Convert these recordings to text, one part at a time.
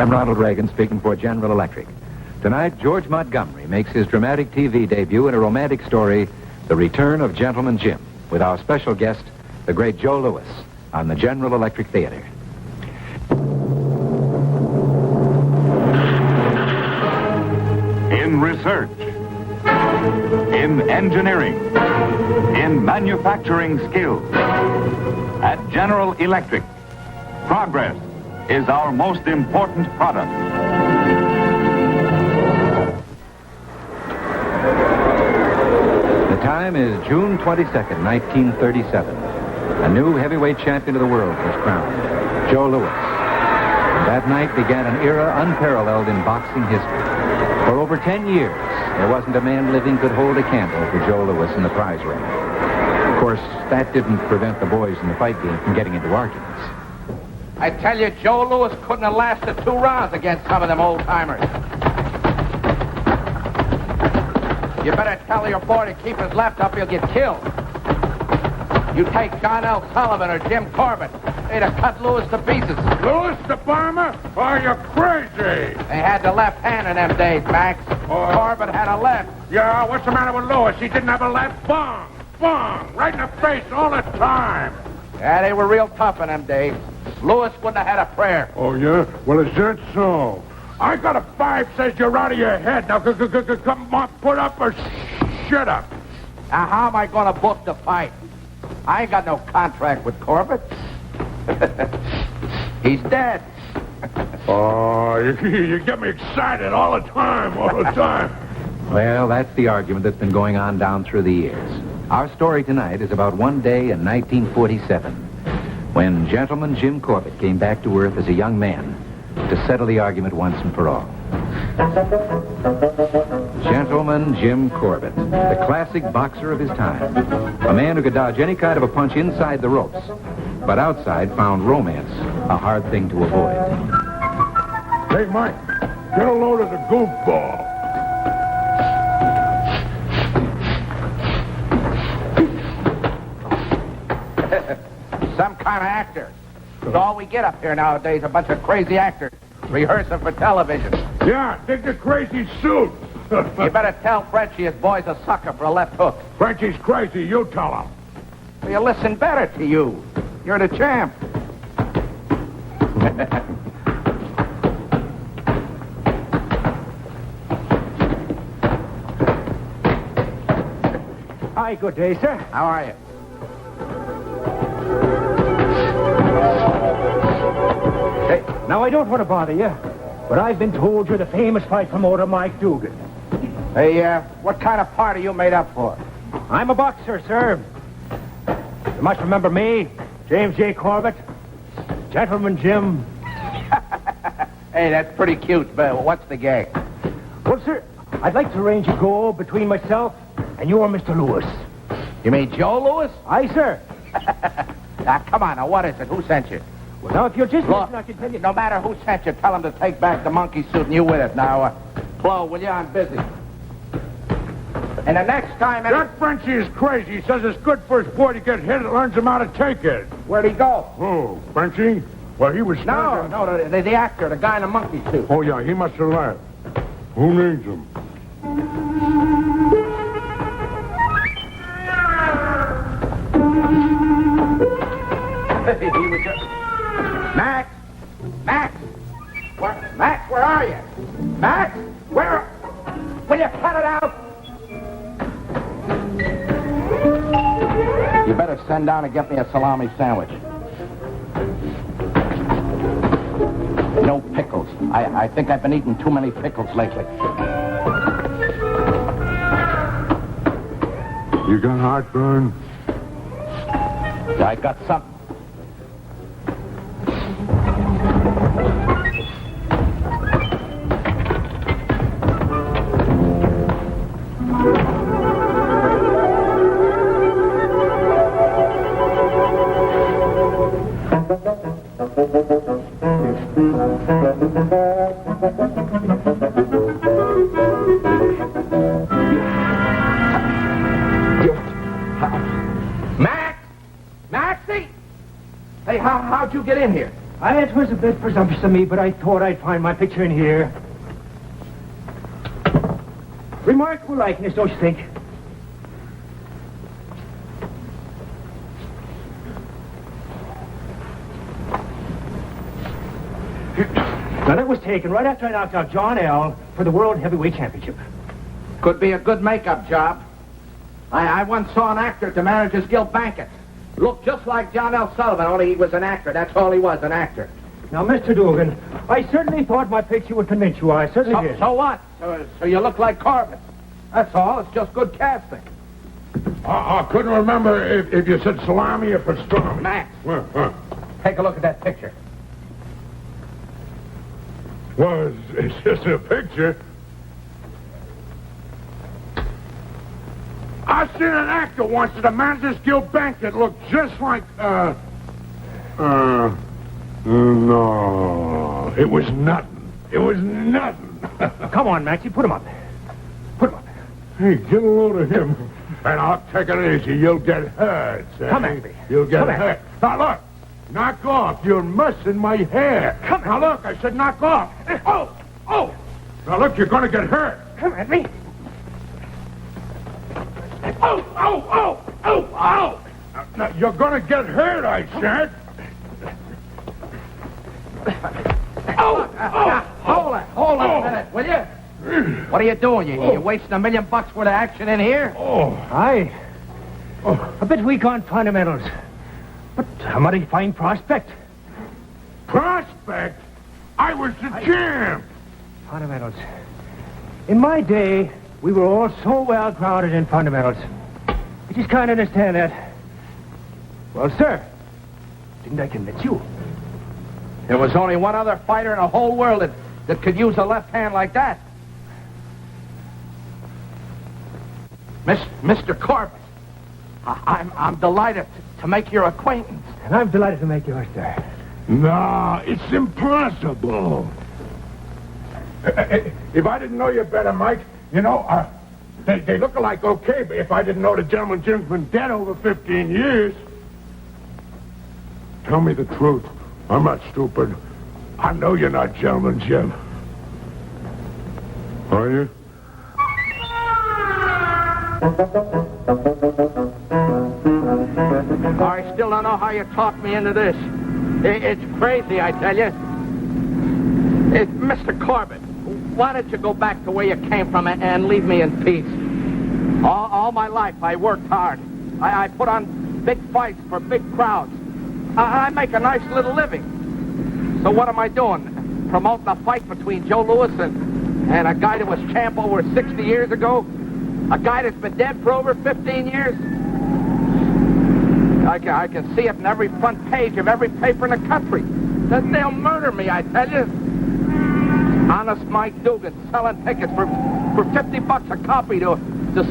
I'm Ronald Reagan speaking for General Electric. Tonight, George Montgomery makes his dramatic TV debut in a romantic story, The Return of Gentleman Jim, with our special guest, the great Joe Louis, on the General Electric Theater. In research, in engineering, in manufacturing skills, at General Electric, progress is our most important product. The time is June 22nd, 1937. A new heavyweight champion of the world was crowned, Joe Louis. And that night began an era unparalleled in boxing history. For over 10 years, there wasn't a man living could hold a candle for Joe Louis in the prize ring. Of course, that didn't prevent the boys in the fight game from getting into arguments. I tell you, Joe Louis couldn't have lasted 2 rounds against some of them old-timers. You better tell your boy to keep his left up, he'll get killed. You take John L. Sullivan or Jim Corbett, they'd have cut Louis to pieces. Louis the Farmer? Are you crazy? They had the left hand in them days, Max. Corbett had a left. Yeah, what's the matter with Louis? He didn't have a left. Bong! Bong! Right in the face all the time. Yeah, they were real tough in them days. Louis wouldn't have had a prayer. Oh, yeah? Well, is that so? I got a 5 says you're out of your head. Now, come on, put up or shut up. Now, how am I going to book the fight? I ain't got no contract with Corbett. He's dead. Oh, you get me excited all the time. Well, that's the argument that's been going on down through the years. Our story tonight is about one day in 1947, when Gentleman Jim Corbett came back to Earth as a young man to settle the argument once and for all. Gentleman Jim Corbett, the classic boxer of his time. A man who could dodge any kind of a punch inside the ropes, but outside found romance a hard thing to avoid. Hey, Mike, get a load of the goofball. Some kind of actor. It's all we get up here nowadays, a bunch of crazy actors rehearsing for television. Yeah, dig the crazy suit. You better tell Frenchie his boy's a sucker for a left hook. Frenchie's crazy, you tell him. He'll listen better to you. You're the champ. Hi, good day, sir. How are you? Hey, now I don't want to bother you, but I've been told you're the famous fight promoter Mike Dugan. Hey, what kind of party you made up for? I'm a boxer, sir. You must remember me, James J. Corbett, Gentleman Jim. Hey, that's pretty cute, but what's the gag? Well, sir, I'd like to arrange a go between myself and your Mr. Louis. You mean Joe Louis? Aye, sir. Now, come on, now, what is it? Who sent you? Well, now, if you'll just Look, listen, I can tell you... no matter who sent you, tell him to take back the monkey suit and you with it. Now, Flo, will you? I'm busy. And the next time... That Frenchie is crazy. He says it's good for his boy to get hit. It learns him how to take it. Where'd he go? Oh, Frenchie? Well, he was No, standing... the actor, the guy in the monkey suit. Oh, yeah, he must have left. Who needs him? He was just... Max! Max! Max, where are you? Max! Where... Will you cut it out? You better send down and get me a salami sandwich. No pickles. I think I've been eating too many pickles lately. You got heartburn? I got something. Max! Maxie! Hey, how'd you get in here? It was a bit presumptuous of me, but I thought I'd find my picture in here. Remarkable likeness, don't you think? Now, that was taken right after I knocked out John L. for the World Heavyweight Championship. Could be a good makeup job. I once saw an actor at the Managers Guild banquet. Looked just like John L. Sullivan, only he was an actor. That's all he was, an actor. Now, Mr. Dugan, I certainly thought my picture would convince you. I certainly did. So what? So you look like Corbett. That's all. It's just good casting. I couldn't remember if you said salami or pastrami. Max, Well, take a look at that picture. it's just a picture. I seen an actor once at a Managers Guild banquet looked just like, no. It was nothing. It was nothing. Come on, Maxie, put him up. Put him up. Hey, get a load of him. And I'll take it easy. You'll get hurt, Sammy. Come at me. You'll get Come at hurt. Now, look. Knock off. You're messing my hair. Come now, look. I said knock off. Oh. Now, look, you're going to get hurt. Come at me. Ow. Now, you're going to get hurt, I said. Hold it a minute, will you? What are you doing? You wasting $1 million worth of action in here? A bit weak on fundamentals. But a mighty fine prospect. Prospect? I was the champ. Fundamentals. In my day, we were all so well grounded in fundamentals. I just can't understand that. Well, sir, didn't I convince you? There was only one other fighter in the whole world that could use a left hand like that. Mr. Corbett, I'm delighted to make your acquaintance. And I'm delighted to make yours, sir. No, it's impossible. If I didn't know you better, Mike, they look alike okay, but if I didn't know the gentleman Jim's been dead over 15 years... Tell me the truth. I'm not stupid. I know you're not Gentleman Jim. Are you? I still don't know how you talked me into this. It's crazy, I tell you. Mr. Corbett, why don't you go back to where you came from and leave me in peace? All my life, I worked hard. I put on big fights for big crowds. I make a nice little living. So what am I doing? Promoting a fight between Joe Louis and a guy that was champ over 60 years ago? A guy that's been dead for over 15 years? I can see it in every front page of every paper in the country. They'll murder me, I tell you. Honest Mike Dugan selling tickets for $50 a copy to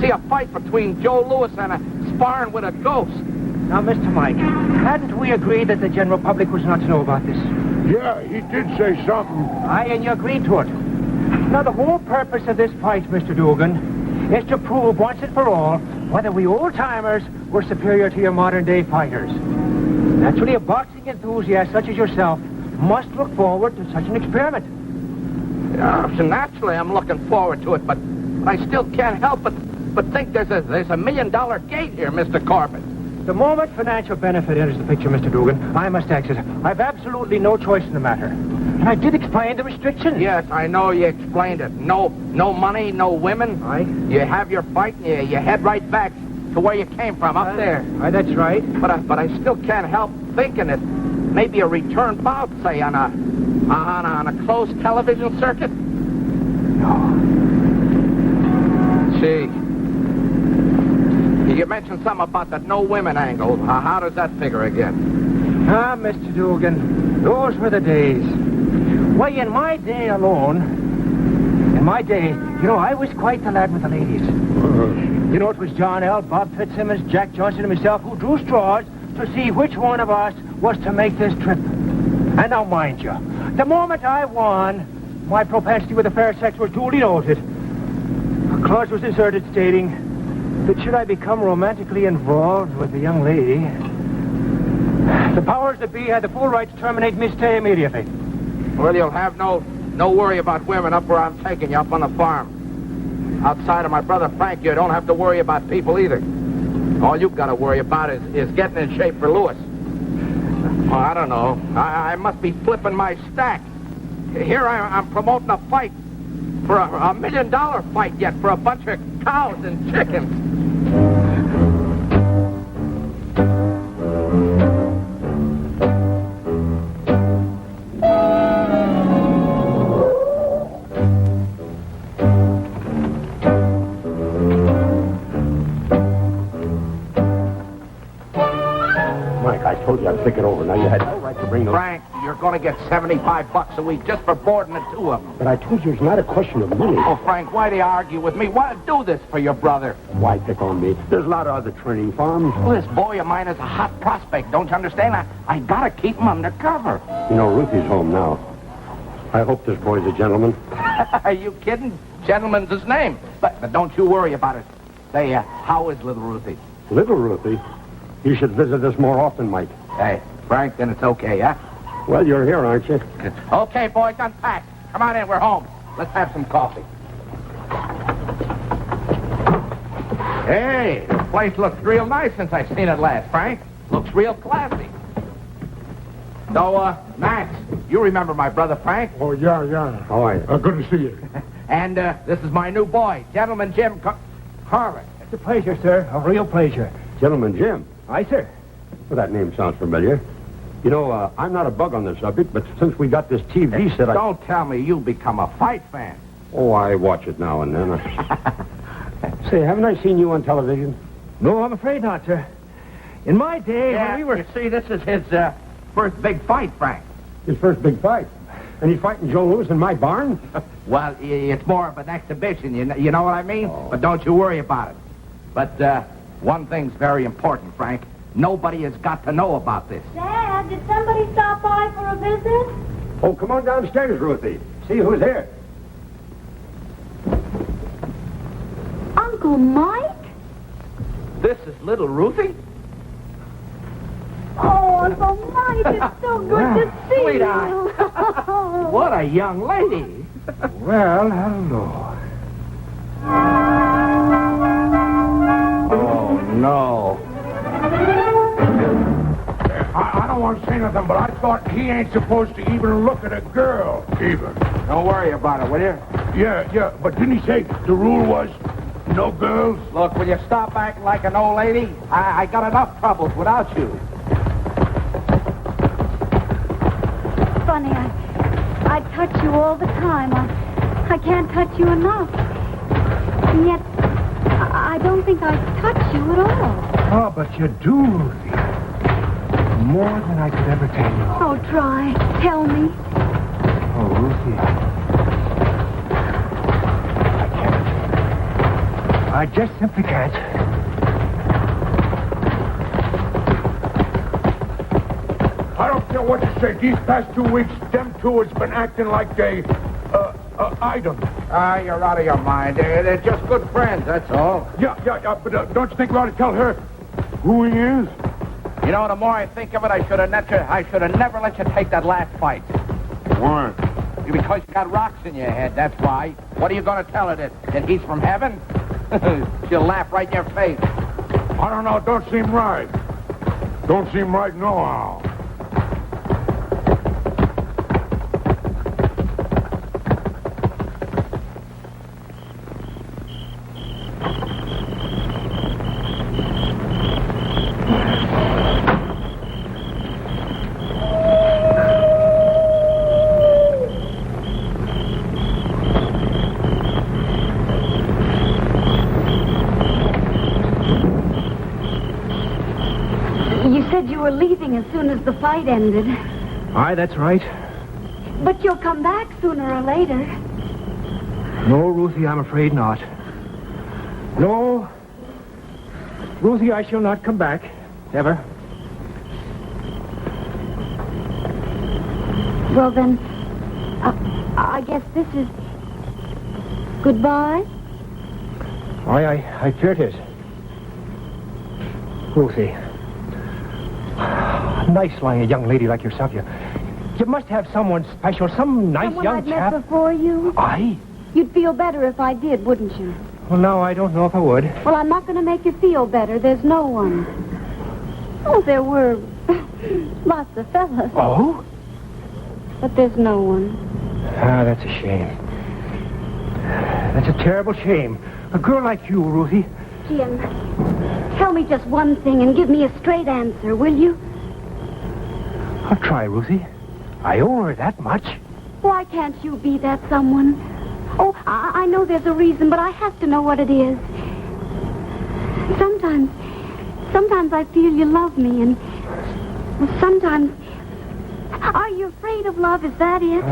see a fight between Joe Louis and a sparring with a ghost. Now, Mr. Mike, hadn't we agreed that the general public was not to know about this? Yeah, he did say something. Aye, and you agreed to it. Now, the whole purpose of this fight, Mr. Dugan, is to prove once and for all whether we old-timers were superior to your modern-day fighters. Naturally, a boxing enthusiast such as yourself must look forward to such an experiment. So naturally, I'm looking forward to it, but I still can't help but think there's a $1 million gate here, Mr. Corbett. The moment financial benefit enters the picture, Mr. Dugan, I must exit. I've absolutely no choice in the matter. And I did explain the restrictions. Yes, I know you explained it. No money, no women. Aye. You have your fight, and you head right back to where you came from, up there. Aye, that's right. But I still can't help thinking that maybe a return bout, say, on a closed television circuit. No. See, you mentioned something about that no women angle. How does that figure again? Ah, Mr. Dugan, those were the days. Why, in my day alone, I was quite the lad with the ladies. It was John L., Bob Fitzsimmons, Jack Johnson, and myself who drew straws to see which one of us was to make this trip. And now, mind you, the moment I won, my propensity with the fair sex was duly noted. A clause was inserted stating that should I become romantically involved with a young lady, The powers that be had the full right to terminate Miss Tay immediately. Well, you'll have no worry about women up where I'm taking you, up on the farm. Outside of my brother Frank, you don't have to worry about people either. All you've got to worry about is getting in shape for Lewis. Well, I don't know. I must be flipping my stack. Here I'm promoting a fight for a $1 million fight yet for a bunch of cows and chickens. Mike, I told you I'd think it over. Now, you had no right to bring those... Frank, you're going to get $75 a week just for boarding the two of them. But I told you it's not a question of money. Oh, Frank, why do you argue with me? Why do this for your brother? Why pick on me? There's a lot of other training farms. Well, this boy of mine is a hot prospect. Don't you understand? I got to keep him under cover. You know, Ruthie's home now. I hope this boy's a gentleman. Are you kidding? Gentleman's his name. But don't you worry about it. Say, how is little Ruthie? Little Ruthie? You should visit us more often, Mike. Hey, Frank, then it's okay, huh? Well, you're here, aren't you? Okay, boys, unpack. Come on in, we're home. Let's have some coffee. Hey, this place looks real nice since I've seen it last, Frank. Looks real classy. So, Max, you remember my brother Frank? Oh, yeah. How are you? Good to see you. And this is my new boy, Gentleman Jim Harlan. It's a pleasure, sir. A real pleasure. Gentleman Jim. Aye, sir. Well, that name sounds familiar. You know, I'm not a bug on the subject, but since we got this TV set, Don't tell me you become a fight fan. Oh, I watch it now and then. Say, haven't I seen you on television? No, I'm afraid not, sir. In my day, when we were... You see, this is his first big fight, Frank. His first big fight. And he's fighting Joe Lewis in my barn? Well, it's more of an exhibition, you know what I mean? Oh. But don't you worry about it. But one thing's very important, Frank. Nobody has got to know about this. Dad, did somebody stop by for a visit? Oh, come on downstairs, Ruthie. See who's here. Uncle Mike? This is little Ruthie? Oh, Uncle Mike, it's so good to see Sweetheart. you. What a young lady. Well, hello. Oh, no. I don't want to say nothing, but I thought he ain't supposed to even look at a girl, even. Don't worry about it, will you? Yeah, but didn't he say the rule was no girls? Look, will you stop acting like an old lady? I got enough troubles without you. Funny, I touch you all the time. I can't touch you enough. And yet, I don't think I touch you at all. Oh, but you do, Ruthie. More than I could ever tell you. Oh, try. Tell me. Oh, Ruthie. I can't. I just simply can't. I don't care what you say. These past 2 weeks, them two has been acting like a item. You're out of your mind. They're just good friends, that's all. Yeah, but don't you think we ought to tell her who he is? You know, the more I think of it, I should have never let you take that last fight. Why? Because you got rocks in your head, that's why. What are you going to tell her, that he's from heaven? She'll laugh right in your face. I don't know. Don't seem right. Don't seem right nohow. You said you were leaving as soon as the fight ended. Aye, that's right. But you'll come back sooner or later. No, Ruthie, I'm afraid not. No. Ruthie, I shall not come back. Never. Well, then, I guess this is goodbye. I fear it is. Ruthie. nice lying a young lady like yourself. You must have someone special, some nice Someone young I'd chap. met before you? I? You'd feel better if I did, wouldn't you? Well, no, I don't know if I would. Well, I'm not going to make you feel better. There's no one. Oh, there were lots of fellas, Oh? but there's no one. Ah, that's a shame. That's a terrible shame. A girl like you, Ruthie. Jim, tell me just one thing and give me a straight answer, will you? I'll try, Ruthie. I owe her that much. Why can't you be that someone? Oh, I know there's a reason, but I have to know what it is. Sometimes I feel you love me, and sometimes... Are you afraid of love? Is that it?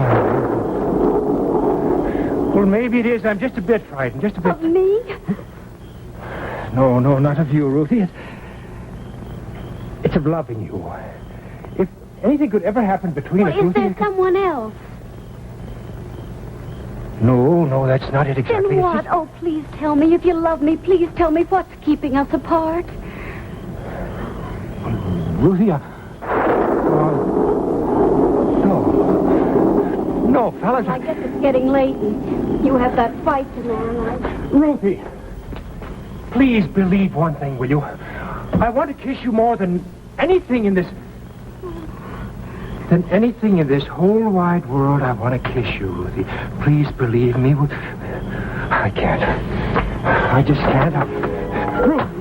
Well, maybe it is. I'm just a bit frightened, just a bit. Of me? No, not of you, Ruthie. It's of loving you. If anything could ever happen between us, Is Ruthie... there someone else? No, that's not it exactly. Then It's what? just- Oh, please tell me. If you love me, please tell me what's keeping us apart. Ruthie, No, fellas. I guess it's getting late, and you have that fight tomorrow night. Ruthie, please believe one thing, will you? I want to kiss you more than anything in this... Than anything in this whole wide world, I want to kiss you, Ruthie. Please believe me. I can't. I just can't. Ruthie.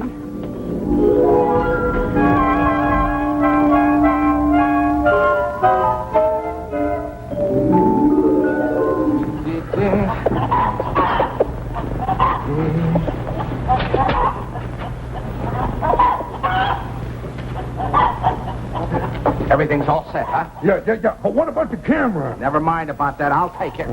Everything's all set, huh? Yeah. But what about the camera? Never mind about that. I'll take it.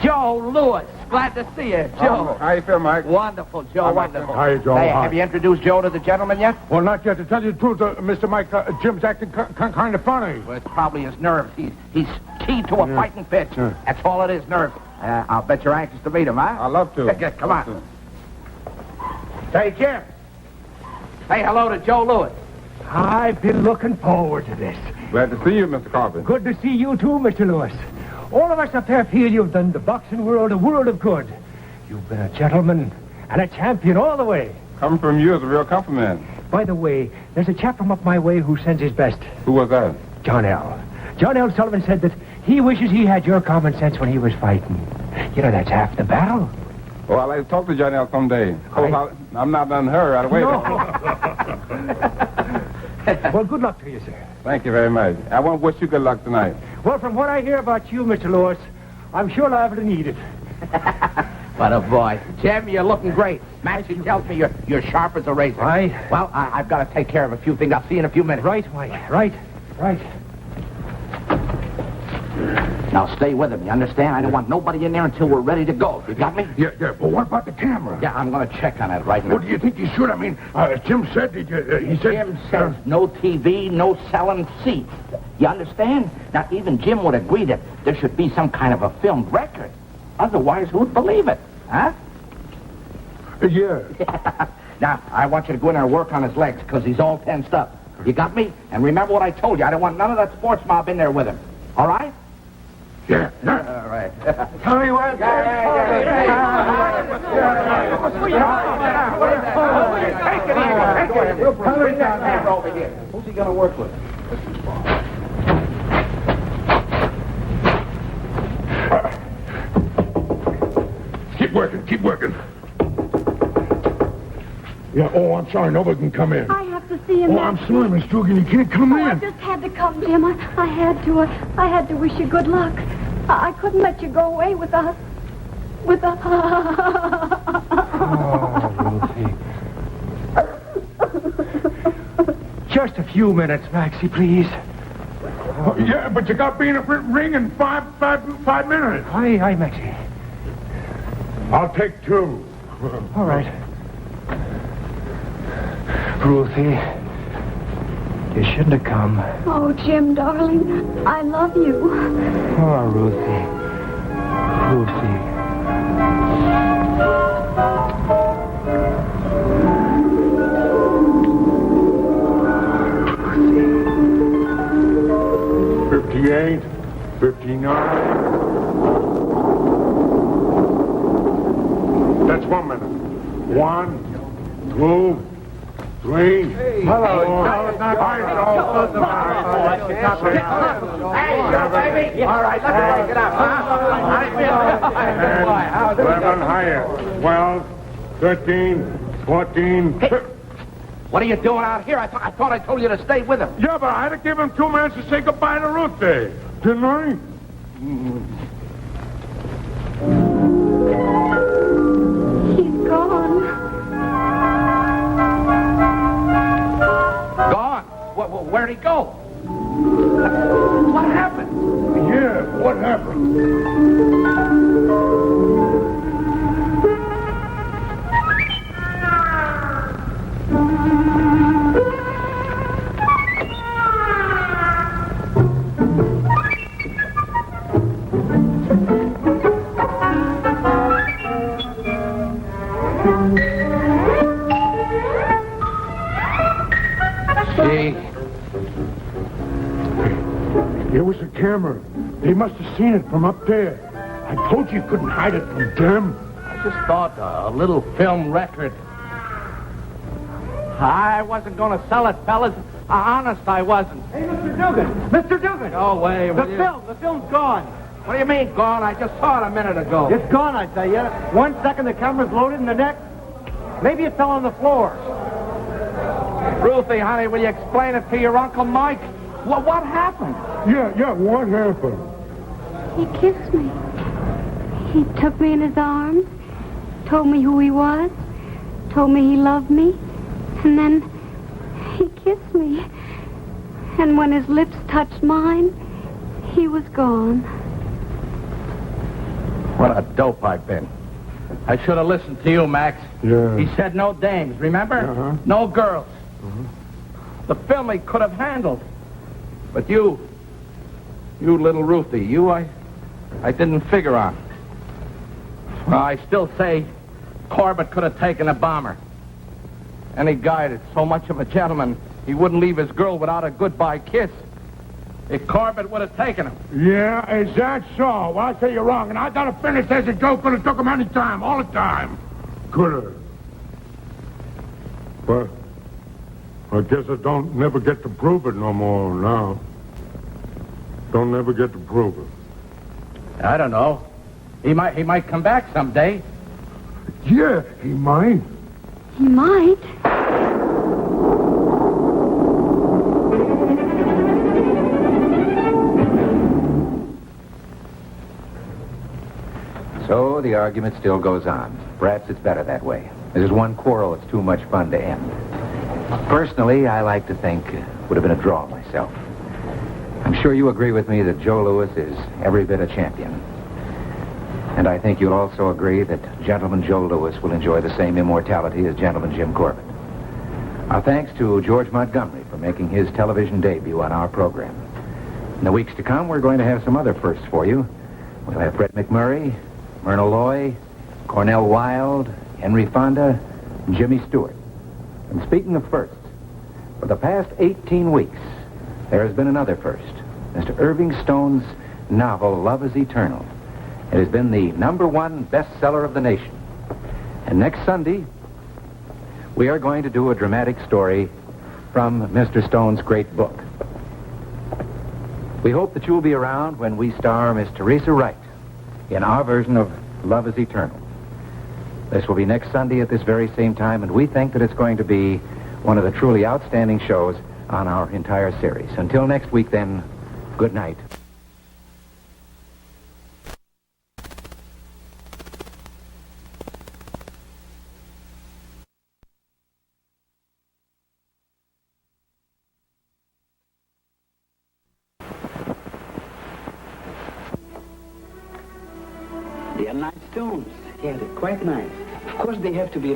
Joe Lewis. Glad to see you, Joe. How you feel, Mike? Wonderful, Joe. Wonderful. Hi, Joe. Hey, Hi. have you introduced Joe to the gentleman yet? Well, not yet. To tell you the truth, Mr. Mike, Jim's acting kind of funny. Well, it's probably his nerves. He's keyed to a fighting pitch. Yeah. That's all it is, nerves. I'll bet you're anxious to meet him, huh? I'd love to. Come on. Hey, Jim. Say hello to Joe Lewis. I've been looking forward to this. Glad to see you, Mr. Carpenter. Good to see you too, Mr. Lewis. All of us up there feel you've done the boxing world a world of good. You've been a gentleman and a champion all the way. Coming from you is a real compliment. By the way, there's a chap from up my way who sends his best. Who was that? John L. John L. Sullivan said that he wishes he had your common sense when he was fighting. You know, that's half the battle. Well, I'd like to talk to Johnny L someday. Of course, I'm not done her right away. Well, good luck to you, sir. Thank you very much. I want to wish you good luck tonight. Well, from what I hear about you, Mr. Lewis, I'm sure liable to need it. What a boy. Jim, you're looking great. Maxie tells me you're sharp as a razor. Right. Well, I've got to take care of a few things. I'll see you in a few minutes. Right, Mike. Right. Now, stay with him. You understand? I don't want nobody in there until we're ready to go. You got me? Yeah, but what about the camera? Yeah, I'm going to check on it right now. What do you think you should? I mean, Jim said, he said... Jim says no TV, no selling seats. You understand? Now, even Jim would agree that there should be some kind of a filmed record. Otherwise, who'd believe it? Huh? Yeah. Now, I want you to go in there and work on his legs, because he's all tensed up. You got me? And remember what I told you. I don't want none of that sports mob in there with him. All right? Yeah. All right. Tell me what. Take it easy. We'll bring that camera over here. Who's he going to work with? Keep working. Yeah, I'm sorry, nobody can come in. I have to see him. I'm sorry, Miss Dugan, you can't come I in. just had to come, Jim. I had to. I had to wish you good luck. I couldn't let you go away with us. With us. Ruthie. Just a few minutes, Maxie, please. Yeah, but you got to be in a ring in five minutes. Aye, Maxie. I'll take 2. All right. Ruthie, you shouldn't have come. Oh, Jim, darling, I love you. Oh, Ruthie. 59. That's 1 minute. 1, 2, 3. Hello. Hey, baby. All right, let's break it up, huh? 11 higher. 12, 13, 14. What are you doing out here? I thought I told you to stay with him. Yeah, but I had to give him 2 minutes to say goodbye to Ruthie. Didn't I? He's gone. Gone? Where'd he go? What happened? Yeah, what happened? It was a camera. They must have seen it from up there. I told you couldn't hide it from them. I just thought a little film record. I wasn't going to sell it, fellas. Honest, I wasn't. Hey, Mr. Dugan! Mr. Dugan! Oh, wait. The film's gone. What do you mean, gone? I just saw it a minute ago. It's gone, I tell you. 1 second the camera's loaded and the next, maybe it fell on the floor. Ruthie, honey, will you explain it to your Uncle Mike? What happened? Yeah, what happened? He kissed me. He took me in his arms, told me who he was, told me he loved me, and then he kissed me. And when his lips touched mine, he was gone. What a dope I've been. I should have listened to you, Max. Yeah. He said no dames, remember? Uh-huh. No girls. The film he could have handled. But you little Ruthie, I didn't figure on. Well, I still say Corbett could have taken a bomber. Any guy that's so much of a gentleman, he wouldn't leave his girl without a goodbye kiss. If Corbett would have taken him. Yeah, is that so? Well, I say you're wrong, and I gotta finish as a joke. Could have took him any time, all the time. Could have. But I guess I don't never get to prove it no more now. Don't never get to prove it. I don't know. He might come back someday. Yeah, he might. He might. So the argument still goes on. Perhaps it's better that way. There's one quarrel that's too much fun to end. Personally, I like to think it would have been a draw myself. I'm sure you agree with me that Joe Louis is every bit a champion. And I think you'll also agree that Gentleman Joe Louis will enjoy the same immortality as Gentleman Jim Corbett. Our thanks to George Montgomery for making his television debut on our program. In the weeks to come, we're going to have some other firsts for you. We'll have Fred McMurray, Myrna Loy, Cornell Wilde, Henry Fonda, and Jimmy Stewart. And speaking of firsts, for the past 18 weeks, there has been another first. Mr. Irving Stone's novel, Love is Eternal. It has been the #1 bestseller of the nation. And next Sunday, we are going to do a dramatic story from Mr. Stone's great book. We hope that you'll be around when we star Miss Teresa Wright in our version of Love is Eternal. This will be next Sunday at this very same time, and we think that it's going to be one of the truly outstanding shows on our entire series. Until next week, then, good night. They are nice stones. Yeah, they're quite nice. Of course, they have to be